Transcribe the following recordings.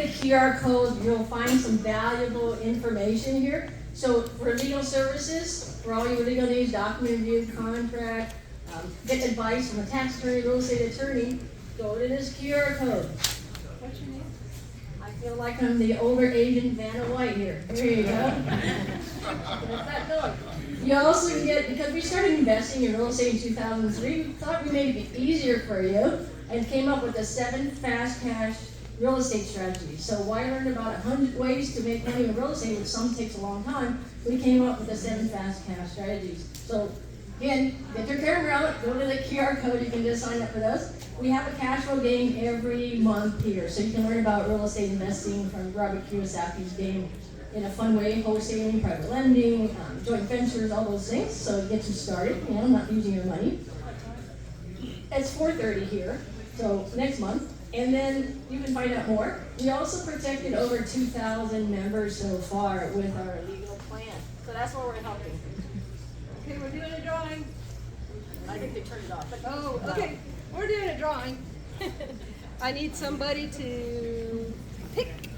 the QR code, you'll find some valuable information here. So for legal services, for all your legal needs, document review, contract, get advice from a tax attorney, real estate attorney, go to this QR code. What's your name? I feel like I'm the older Asian Vanna White here. There you go. That's that going. You also can get, because we started investing in real estate in 2003, we thought we made it easier for you and came up with the 7 fast cash real estate strategies. So why learn about 100 ways to make money in real estate, which some takes a long time, we came up with the 7 fast cash strategies. So again, get your camera out, go to the QR code, you can just sign up with us. We have a cash flow game every month here, so you can learn about real estate investing from Robert Kiyosaki's game in a fun way, wholesaling, private lending, joint ventures, all those things. So it gets you started, not using your money. It's 4:30 here, so next month. And then you can find out more. We also protected over 2,000 members so far with our legal plan. So that's what we're helping. Okay, we're doing a drawing. I think they turned it off. Oh, okay. We're doing a drawing. I need somebody to pick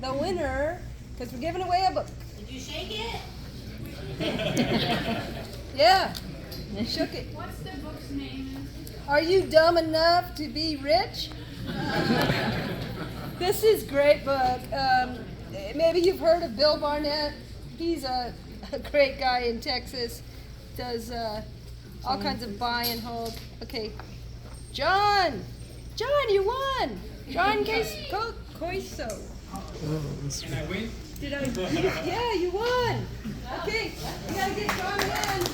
the winner because we're giving away a book. Did you shake it? Yeah, I shook it. What's the book's name? Are you dumb enough to be rich? This is a great book. Maybe you've heard of Bill Barnett. He's a great guy in Texas. Does all kinds of buy and hold. Okay, John, you won. John Coiso. Can I win? Did I? Yeah, you won. Okay, we gotta get John in.